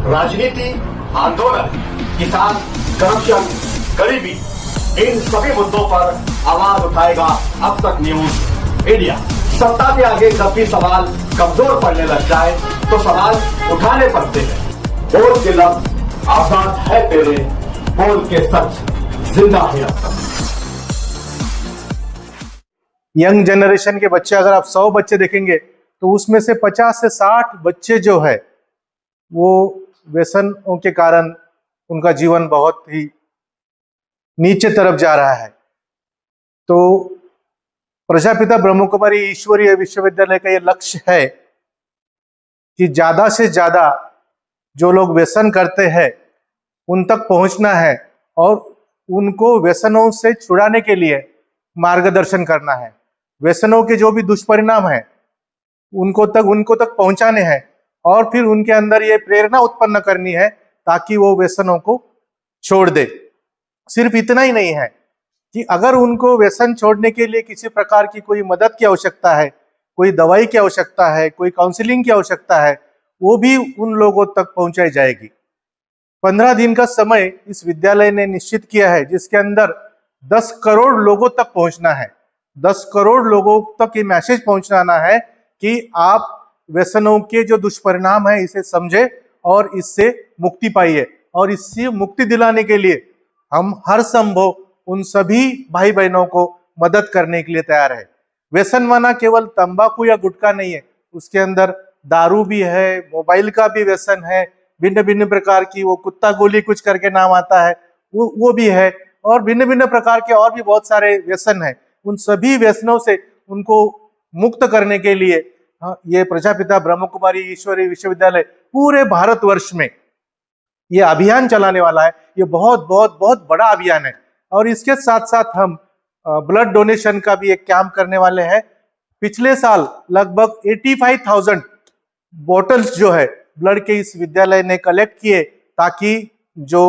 राजनीति, आंदोलन, किसान, करप्शन, गरीबी, इन सभी मुद्दों पर आवाज उठाएगा अब तक न्यूज इंडिया। सत्ता के आगे जब भी सवाल कमजोर पड़ने लग जाए तो सवाल उठाने पड़ते हैं। बोल के लफ्ज आजाद है तेरे, बोल के सच जिंदा है अब तक। यंग जनरेशन के बच्चे, अगर आप 100 बच्चे देखेंगे तो उसमें से 50 से 60 बच्चे जो है वो व्यसनों के कारण उनका जीवन बहुत ही नीचे तरफ जा रहा है। तो प्रजापिता ब्रह्म कुमारी ईश्वरीय विश्वविद्यालय का ये लक्ष्य है कि ज्यादा से ज्यादा जो लोग व्यसन करते हैं उन तक पहुंचना है और उनको व्यसनों से छुड़ाने के लिए मार्गदर्शन करना है। व्यसनों के जो भी दुष्परिणाम है उनको तक पहुंचाने हैं और फिर उनके अंदर ये प्रेरणा उत्पन्न करनी है ताकि वो व्यसनों को छोड़ दे। सिर्फ इतना ही नहीं है कि अगर उनको व्यसन छोड़ने के लिए किसी प्रकार की कोई मदद की आवश्यकता है, कोई दवाई की आवश्यकता है, कोई काउंसलिंग की आवश्यकता है, वो भी उन लोगों तक पहुंचाई जाएगी। 15 दिन का समय इस विद्यालय ने निश्चित किया है जिसके अंदर 10 करोड़ लोगों तक पहुंचना है। 10 करोड़ लोगों तक ये मैसेज पहुंचाना है कि आप व्यसनों के जो दुष्परिणाम है इसे समझे और इससे मुक्ति पाइए। और इससे मुक्ति दिलाने के लिए हम हर संभव उन सभी भाई बहनों को मदद करने के लिए तैयार है। व्यसन माना केवल तंबाकू या गुटखा नहीं है, उसके अंदर दारू भी है, मोबाइल का भी व्यसन है, भिन्न भिन्न प्रकार की वो कुत्ता गोली कुछ करके नाम आता है वो भी है, और भिन्न भिन्न प्रकार के और भी बहुत सारे व्यसन है। उन सभी व्यसनों से उनको मुक्त करने के लिए ये प्रजापिता ब्रह्म कुमारी ईश्वरीय विश्वविद्यालय पूरे भारतवर्ष में ये अभियान चलाने वाला है। ये बहुत बहुत बहुत बड़ा अभियान है। और इसके साथ साथ हम ब्लड डोनेशन का भी एक कैंप करने वाले हैं। पिछले साल लगभग 85,000 बॉटल्स जो है ब्लड के इस विद्यालय ने कलेक्ट किए ताकि जो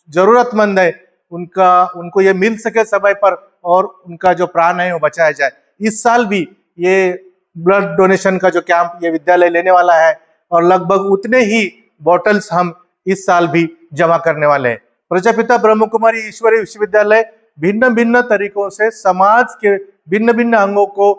जरूरतमंद है उनको ये मिल सके समय पर और उनका जो प्राण है वो बचाया जाए। इस साल भी ये ब्लड डोनेशन का जो कैंप ये विद्यालय लेने वाला है और लगभग उतने ही बॉटल्स हम इस साल भी जमा करने वाले हैं। प्रजापिता ब्रह्म कुमारी ईश्वरीय विश्वविद्यालय भिन्न भिन्न तरीकों से समाज के भिन्न भिन्न अंगों को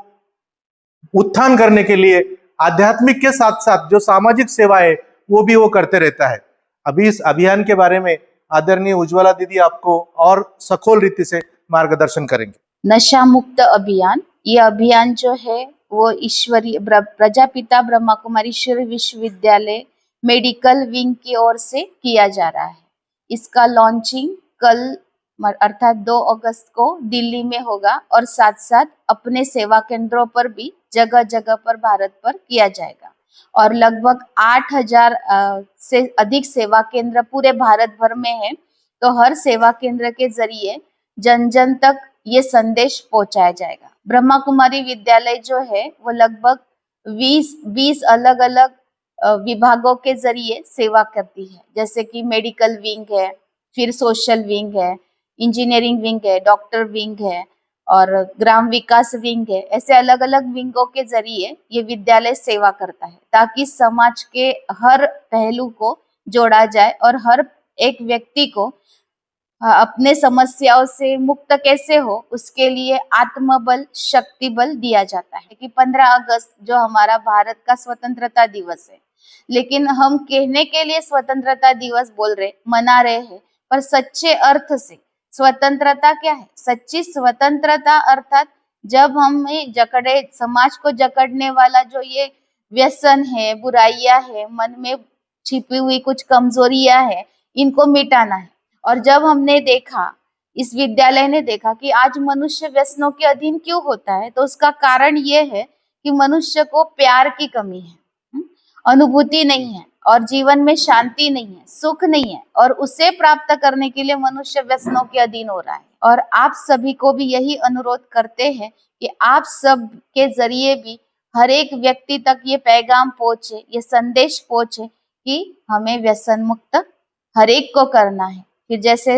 उत्थान करने के लिए आध्यात्मिक के साथ साथ जो सामाजिक सेवा है वो भी वो करते रहता है। अभी इस अभियान के बारे में आदरणीय उज्ज्वला दीदी आपको और सखोल रीति से मार्गदर्शन करेंगे। नशा मुक्त अभियान, ये अभियान जो है वो ईश्वरीय प्रजापिता ब्रह्मा कुमारी ईश्वरीय विश्वविद्यालय मेडिकल विंग की ओर से किया जा रहा है। इसका लॉन्चिंग कल अर्थात 2 अगस्त को दिल्ली में होगा और साथ साथ अपने सेवा केंद्रों पर भी जगह जगह पर भारत पर किया जाएगा। और लगभग 8,000 से अधिक सेवा केंद्र पूरे भारत भर में है। तो हर सेवा केंद्र के जरिए जन जन तक ये संदेश पहुंचाया जाएगा। ब्रह्मा कुमारी विद्यालय जो है वो लगभग 20 अलग अलग विभागों के जरिए सेवा करती है, जैसे कि मेडिकल विंग है, फिर सोशल विंग है, इंजीनियरिंग विंग है, डॉक्टर विंग है और ग्राम विकास विंग है। ऐसे अलग अलग विंगों के जरिए ये विद्यालय सेवा करता है ताकि समाज के हर पहलू को जोड़ा जाए और हर एक व्यक्ति को अपने समस्याओं से मुक्त कैसे हो उसके लिए आत्मबल, शक्ति बल दिया जाता है। कि 15 अगस्त जो हमारा भारत का स्वतंत्रता दिवस है, लेकिन हम कहने के लिए स्वतंत्रता दिवस बोल रहे, मना रहे हैं, पर सच्चे अर्थ से स्वतंत्रता क्या है? सच्ची स्वतंत्रता अर्थात जब हमें जकड़े, समाज को जकड़ने वाला जो ये व्यसन है, बुराइयां है, मन में छिपी हुई कुछ कमजोरियां है, इनको मिटाना है। और जब हमने देखा, इस विद्यालय ने देखा कि आज मनुष्य व्यसनों के अधीन क्यों होता है, तो उसका कारण ये है कि मनुष्य को प्यार की कमी है, अनुभूति नहीं है और जीवन में शांति नहीं है, सुख नहीं है, और उसे प्राप्त करने के लिए मनुष्य व्यसनों के अधीन हो रहा है। और आप सभी को भी यही अनुरोध करते हैं कि आप सब के जरिए भी हर एक व्यक्ति तक ये पैगाम पहुंचे, ये संदेश पहुंचे कि हमें व्यसन मुक्त हर एक को करना है। फिर जैसे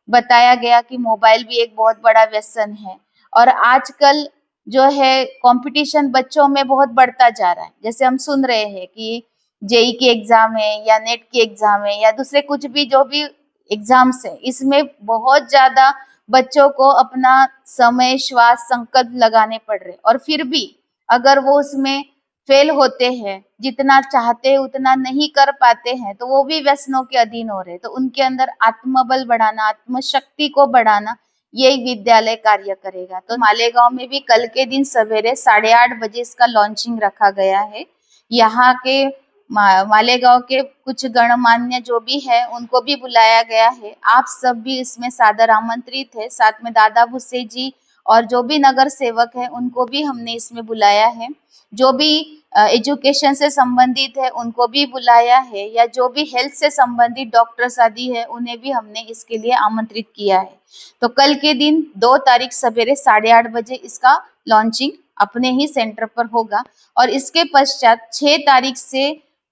बताया गया कि मोबाइल भी एक बहुत बड़ा व्यसन है और आजकल जो है कंपटीशन बच्चों में बहुत बढ़ता जा रहा है। जैसे हम सुन रहे हैं कि जेई की एग्जाम है या नेट की एग्जाम है या दूसरे कुछ भी जो भी एग्जाम्स है, इसमें बहुत ज्यादा बच्चों को अपना समय, श्वास, संकल्प लगाने पड़ रहे, और फिर भी अगर वो उसमें फेल होते हैं, जितना चाहते हैं उतना नहीं कर पाते हैं, तो वो भी व्यसनों के अधीन हो रहे। तो उनके अंदर आत्मबल बढ़ाना, आत्मशक्ति को बढ़ाना, यही विद्यालय कार्य करेगा। तो मालेगांव में भी कल के दिन सवेरे 8:30 बजे इसका लॉन्चिंग रखा गया है। यहाँ के मालेगांव के कुछ गणमान्य जो भी है उनको भी बुलाया गया है। आप सब भी इसमें सादर आमंत्रित है। साथ में दादा भुस्से जी और जो भी नगर सेवक है उनको भी हमने इसमें बुलाया है। जो भी एजुकेशन से संबंधित है उनको भी बुलाया है, या जो भी हेल्थ से संबंधित डॉक्टर्स आदि है उन्हें भी हमने इसके लिए आमंत्रित किया है। तो कल के दिन 2 तारीख सवेरे 8:30 बजे इसका लॉन्चिंग अपने ही सेंटर पर होगा, और इसके पश्चात 6 तारीख से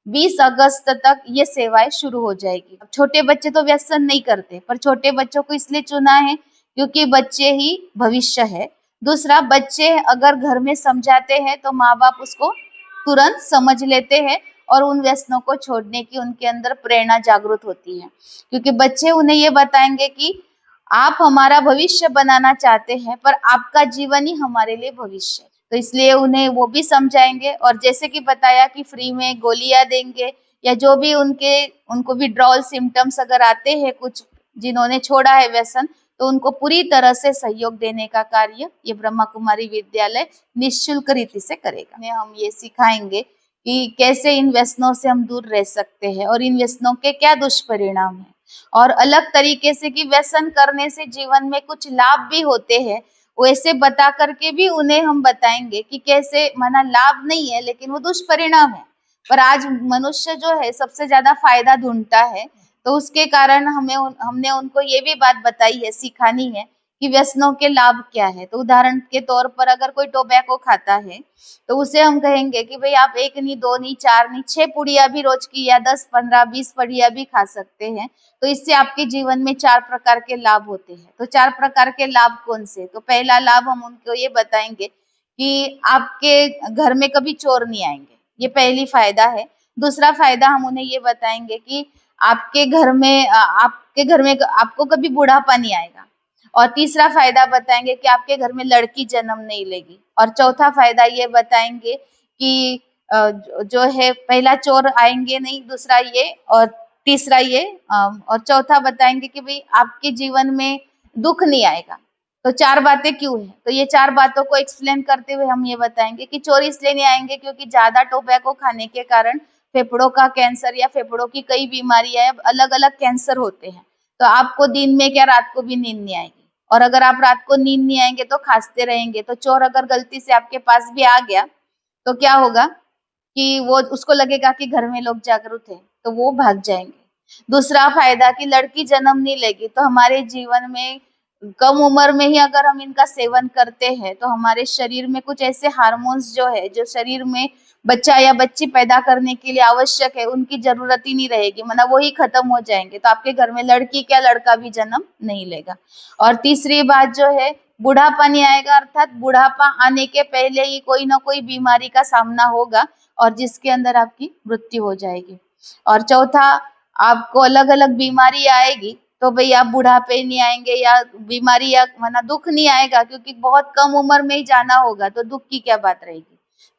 20 अगस्त तक ये सेवाएं शुरू हो जाएगी। छोटे बच्चे तो व्यसन नहीं करते, पर छोटे बच्चों को इसलिए चुना है क्योंकि बच्चे ही भविष्य है। दूसरा, बच्चे अगर घर में समझाते हैं तो माँ बाप उसको तुरंत समझ लेते हैं और उन व्यसनों को छोड़ने की उनके अंदर प्रेरणा जागृत होती है, क्योंकि बच्चे उन्हें ये बताएंगे कि आप हमारा भविष्य बनाना चाहते हैं, पर आपका जीवन ही हमारे लिए भविष्य है। तो इसलिए उन्हें वो भी समझाएंगे, और जैसे कि बताया कि फ्री में गोलियां देंगे, या जो भी उनको विड्रॉल सिम्टम्स अगर आते हैं, कुछ जिन्होंने छोड़ा है व्यसन, तो उनको पूरी तरह से सहयोग देने का कार्य ये ब्रह्मा कुमारी विद्यालय निःशुल्क रीति से करेगा। हम ये सिखाएंगे कि कैसे इन व्यसनों से हम दूर रह सकते हैं और इन व्यसनों के क्या दुष्परिणाम हैं, और अलग तरीके से कि व्यसन करने से जीवन में कुछ लाभ भी होते हैं, वैसे बता करके भी उन्हें हम बताएंगे कि कैसे, माना लाभ नहीं है लेकिन वो दुष्परिणाम है। पर आज मनुष्य जो है सबसे ज्यादा फायदा ढूंढता है, तो उसके कारण हमने उनको ये भी बात बताई है, सिखानी है कि व्यसनों के लाभ क्या है। तो उदाहरण के तौर पर अगर कोई टोबैको खाता है तो उसे हम कहेंगे कि भाई आप 1 नहीं, 2 नहीं, 4 नहीं, 6 पुड़िया भी रोज की, या 10, 15, 20 पुड़िया भी खा सकते हैं। तो इससे आपके जीवन में 4 प्रकार के लाभ होते हैं। तो 4 प्रकार के लाभ कौन से? तो पहला लाभ हम उनको ये बताएंगे कि आपके घर में कभी चोर नहीं आएंगे, ये पहली फायदा है। दूसरा फायदा हम उन्हें ये बताएंगे कि आपके घर में आपको कभी बुढ़ापा नहीं आएगा। और तीसरा फायदा बताएंगे कि आपके घर में लड़की जन्म नहीं लेगी। और चौथा फायदा ये बताएंगे कि जो है, पहला चोर आएंगे नहीं, दूसरा ये, और तीसरा ये, और चौथा बताएंगे कि भाई आपके जीवन में दुख नहीं आएगा। तो 4 बातें क्यों है? तो ये 4 बातों को एक्सप्लेन करते हुए हम ये बताएंगे कि चोर इसलिए नहीं आएंगे क्योंकि ज्यादा टोबैको खाने के कारण फेफड़ों का कैंसर या फेफड़ों की कई बीमारियां, अलग अलग कैंसर होते हैं। तो आपको दिन में क्या, रात को भी नींद नहीं आएगी, और अगर आप रात को नींद नहीं आएंगे तो खांसते रहेंगे। तो चोर अगर गलती से आपके पास भी आ गया तो क्या होगा कि वो, उसको लगेगा कि घर में लोग जागरूक हैं, तो वो भाग जाएंगे। दूसरा फायदा कि लड़की जन्म नहीं लेगी। तो हमारे जीवन में कम उम्र में ही अगर हम इनका सेवन करते हैं तो हमारे शरीर में कुछ ऐसे हार्मोन्स जो है, जो शरीर में बच्चा या बच्ची पैदा करने के लिए आवश्यक है, उनकी जरूरत ही नहीं रहेगी, मतलब वो ही खत्म हो जाएंगे। तो आपके घर में लड़की क्या, लड़का भी जन्म नहीं लेगा। और तीसरी बात जो है, बुढ़ापा नहीं आएगा, अर्थात बुढ़ापा आने के पहले ही कोई ना कोई बीमारी का सामना होगा और जिसके अंदर आपकी मृत्यु हो जाएगी। और चौथा, आपको अलग अलग बीमारी आएगी तो भाई आप बुढ़ापे नहीं आएंगे या बीमारी या माना दुख नहीं आएगा, क्योंकि बहुत कम उम्र में ही जाना होगा, तो दुख की क्या बात रहेगी।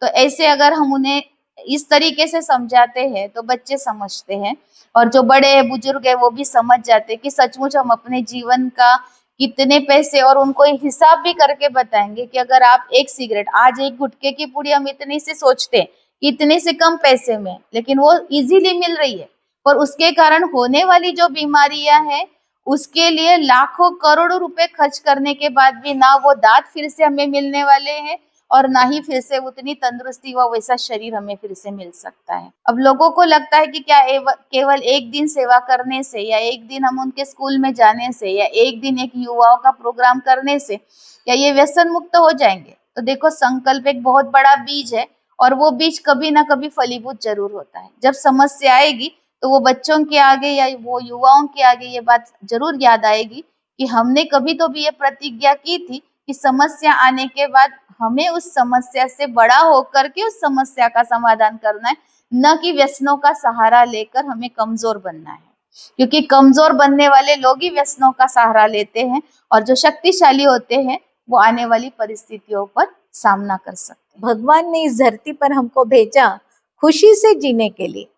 तो ऐसे अगर हम उन्हें इस तरीके से समझाते हैं तो बच्चे समझते हैं, और जो बड़े हैं, बुजुर्ग है, वो भी समझ जाते हैं कि सचमुच हम अपने जीवन का कितने पैसे, और उनको हिसाब भी करके बताएंगे कि अगर आप एक सिगरेट, आज एक गुटखे की पुड़ी हम इतने से सोचते हैं, इतने से कम पैसे में, लेकिन वो इजीली मिल रही है, पर उसके कारण होने वाली जो बीमारियां हैं उसके लिए लाखों करोड़ों रुपए खर्च करने के बाद भी ना वो दांत फिर से हमें मिलने वाले हैं, और ना ही फिर से उतनी तंदुरुस्ती व वैसा शरीर हमें फिर से मिल सकता है। अब लोगों को लगता है कि क्या केवल एक दिन सेवा करने से, या एक दिन हम उनके स्कूल में जाने से, या एक दिन एक युवाओं का प्रोग्राम करने से क्या ये व्यसन मुक्त हो जाएंगे? तो देखो, संकल्प एक बहुत बड़ा बीज है, और वो बीज कभी ना कभी फलीभूत जरूर होता है। जब समस्या आएगी तो वो बच्चों के आगे या वो युवाओं के आगे ये बात जरूर याद आएगी कि हमने कभी तो भी ये प्रतिज्ञा की थी कि समस्या आने के बाद हमें उस समस्या से बड़ा होकर के उस समस्या का समाधान करना है, न कि व्यसनों का सहारा लेकर हमें कमजोर बनना है, क्योंकि कमजोर बनने वाले लोग ही व्यसनों का सहारा लेते हैं और जो शक्तिशाली होते हैं वो आने वाली परिस्थितियों पर सामना कर सकते हैं। भगवान ने इस धरती पर हमको भेजा खुशी से जीने के लिए,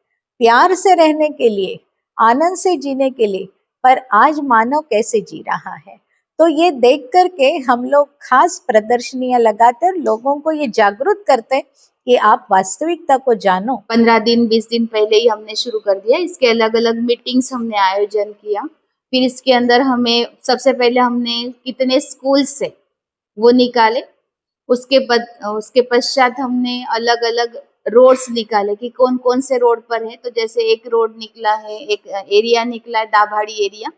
प्यार से रहने के लिए, आनंद से जीने के लिए, पर आज मानव कैसे जी रहा है, तो ये देख करके हम लोग खास प्रदर्शनियां लगाकर लोगों को ये जागरूक करते कि आप वास्तविकता को जानो। 15 दिन 20 दिन पहले ही हमने शुरू कर दिया। इसके अलग अलग मीटिंग्स हमने आयोजन किया। फिर इसके अंदर हमें सबसे पहले हमने कितने स्कूल से वो निकाले, उसके पश्चात हमने अलग अलग रोड्स निकाले कि कौन कौन से रोड पर है। तो जैसे एक रोड निकला है, एक एरिया निकला है दाभाड़ी एरिया,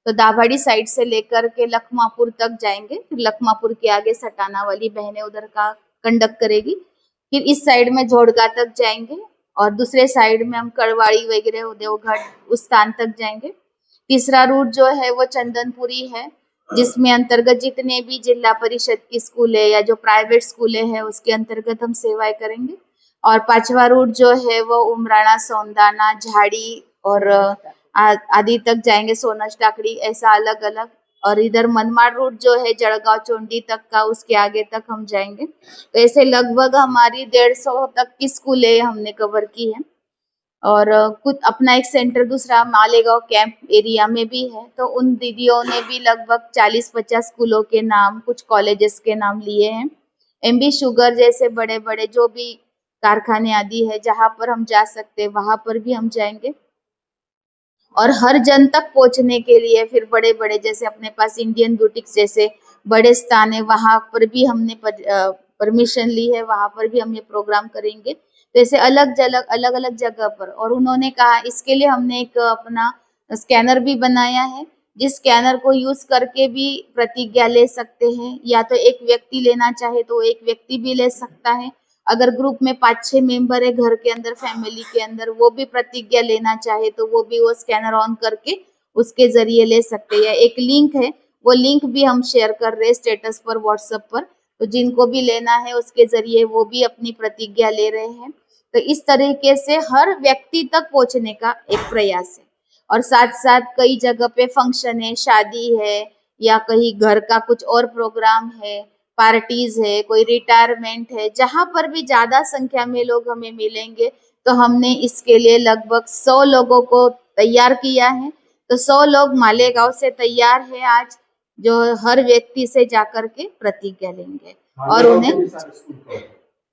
तो दाभाड़ी साइड से लेकर के लखमापुर तक जाएंगे। फिर लखमापुर के आगे सटाना वाली बहनें उधर का कंडक्ट करेगी। फिर इस साइड में झोड़गा तक जाएंगे और दूसरे साइड में हम कड़वाड़ी वगैरह देवघाट उस स्थान तक जाएंगे। तीसरा रूट जो है वो चंदनपुरी है, जिसमें अंतर्गत जितने भी जिला परिषद की स्कूल है या जो प्राइवेट स्कूलें हैं उसके अंतर्गत हम सेवाएं करेंगे। और 5वां रूट जो है वो उमराना, सौंदाना, झाड़ी और आदि तक जाएंगे, सोनच टाकड़ी, ऐसा अलग अलग। और इधर मनमाड़ रूट जो है जड़गांव चोंडी तक का, उसके आगे तक हम जाएंगे। तो ऐसे लगभग हमारी 150 तक की स्कूलें हमने कवर की है। और कुछ अपना एक सेंटर दूसरा मालेगांव कैंप एरिया में भी है, तो उन दीदियों ने भी लगभग 40-50 स्कूलों के नाम, कुछ कॉलेजेस के नाम लिए हैं। एमबी शुगर जैसे बड़े बड़े जो भी कारखाने आदि है जहां पर हम जा सकते हैं वहां पर भी हम जाएंगे। और हर जन तक पहुंचने के लिए फिर बड़े बड़े जैसे अपने पास इंडियन ब्यूटिक्स जैसे बड़े स्थान है, वहां पर भी हमने परमिशन ली है, वहां पर भी हम ये प्रोग्राम करेंगे। तो ऐसे अलग अलग जगह पर। और उन्होंने कहा इसके लिए हमने एक अपना स्कैनर भी बनाया है, जिस स्कैनर को यूज करके भी प्रतिज्ञा ले सकते हैं। या तो एक व्यक्ति लेना चाहे तो एक व्यक्ति भी ले सकता है। अगर ग्रुप में 5-6 मेंबर है घर के अंदर, फैमिली के अंदर, वो भी प्रतिज्ञा लेना चाहे तो वो भी वो स्कैनर ऑन करके उसके जरिए ले सकते हैं। एक लिंक है, वो लिंक भी हम शेयर कर रहे हैं स्टेटस पर, व्हाट्सएप पर, तो जिनको भी लेना है उसके जरिए वो भी अपनी प्रतिज्ञा ले रहे हैं। तो इस तरीके से हर व्यक्ति तक पहुंचने का एक प्रयास है। और साथ साथ कई जगह पे फंक्शन है, शादी है या कहीं घर का कुछ और प्रोग्राम है, पार्टीज है, कोई रिटायरमेंट है, जहां पर भी ज्यादा संख्या में लोग हमें मिलेंगे तो हमने इसके लिए लगभग 100 लोगों को तैयार किया है। तो 100 लोग मालेगांव से तैयार है आज, जो हर व्यक्ति से जाकर के प्रतिज्ञा लेंगे और उन्हें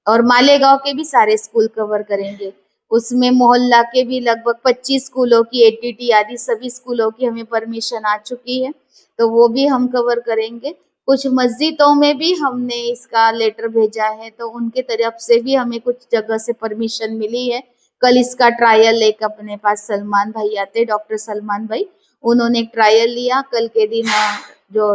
और मालेगांव के भी सारे स्कूल कवर करेंगे। उसमें मोहल्ला के भी लगभग 25 स्कूलों की, एटीटी आदि सभी स्कूलों की हमें परमिशन आ चुकी है, तो वो भी हम कवर करेंगे। कुछ मस्जिदों में भी हमने इसका लेटर भेजा है, तो उनके तरफ से भी हमें कुछ जगह से परमिशन मिली है। कल इसका ट्रायल एक अपने पास सलमान भाई आते, डॉक्टर सलमान भाई, उन्होंने एक ट्रायल लिया। कल के दिन जो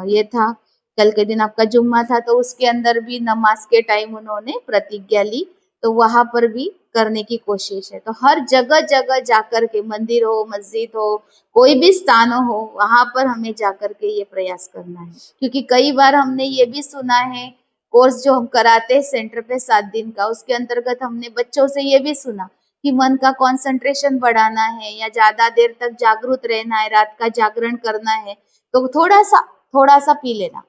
ये था, कल के दिन आपका जुम्मा था, तो उसके अंदर भी नमाज के टाइम उन्होंने प्रतिज्ञा ली, तो वहां पर भी करने की कोशिश है। तो हर जगह जगह जाकर के, मंदिर हो, मस्जिद हो, कोई भी स्थान हो, वहां पर हमें जाकर के ये प्रयास करना है। क्योंकि कई बार हमने ये भी सुना है, कोर्स जो हम कराते हैं सेंटर पे 7 दिन का, उसके अंतर्गत हमने बच्चों से ये भी सुना कि मन का कंसंट्रेशन बढ़ाना है या ज्यादा देर तक जागरूक रहना है, रात का जागरण करना है, तो थोड़ा सा पी लेना,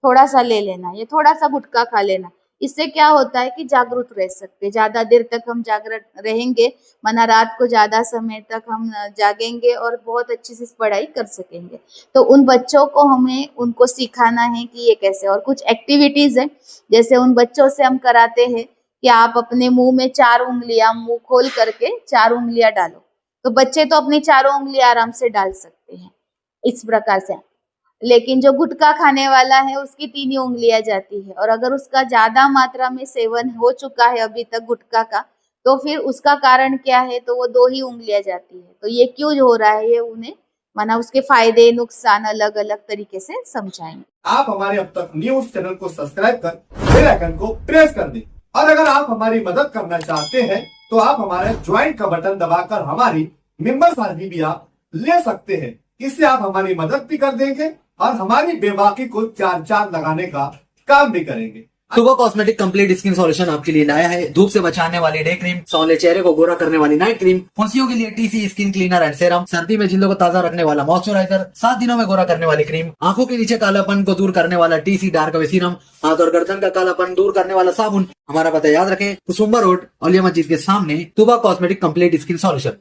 थोड़ा सा ले लेना, ये थोड़ा सा गुटखा खा लेना। इससे क्या होता है कि जागरूक रह सकते, ज्यादा देर तक हम जागृत रहेंगे, माना रात को ज्यादा समय तक हम जागेंगे और बहुत अच्छे से पढ़ाई कर सकेंगे। तो उन बच्चों को हमें उनको सिखाना है कि ये कैसे। और कुछ एक्टिविटीज है, जैसे उन बच्चों से हम कराते हैं कि आप अपने मुंह में 4 उंगलियां, मुंह खोल करके 4 उंगलियां डालो, तो बच्चे तो अपनी 4 उंगलियां आराम से डाल सकते हैं इस प्रकार से। लेकिन जो गुटखा खाने वाला है उसकी 3 ही उंगलियां जाती है, और अगर उसका ज्यादा मात्रा में सेवन हो चुका है अभी तक गुटखा का, तो फिर उसका कारण क्या है, तो वो 2 ही उंगलियां जाती है। तो ये क्यों हो रहा है, ये उन्हें माना उसके फायदे नुकसान अलग अलग तरीके से समझाएंगे। आप हमारे अब तक न्यूज चैनल को सब्सक्राइब कर बेल आइकन को प्रेस कर दें। और अगर आप हमारी मदद करना चाहते हैं तो आप हमारे ज्वाइन का बटन दबाकर हमारी मेंबर्स आदि भी आप ले सकते हैं। इससे आप हमारी मदद भी कर देंगे और हमारी बेबाकी को 4 चांद लगाने का काम भी करेंगे। तुबा कॉस्मेटिक कंप्लीट स्किन सॉल्यूशन आपके लिए लाया है धूप से बचाने वाली डे क्रीम, सौंले चेहरे को गोरा करने वाली नाइट क्रीम, फुंसियों के लिए TC skin cleaner and serum, सर्दी में जिल्दों को ताजा रखने वाला मॉइस्चराइजर, 7 दिनों में गोरा करने वाली क्रीम, आंखों के नीचे कालापन को दूर करने वाला टीसी डार्क वे सीरम, हाथ और गर्दन का कालापन दूर करने वाला साबुन। हमारा पता याद रखें, कुसुम्बा रोड, औलिया मस्जिद के सामने, तुबा कॉस्मेटिक कंप्लीट स्किन सॉल्यूशन।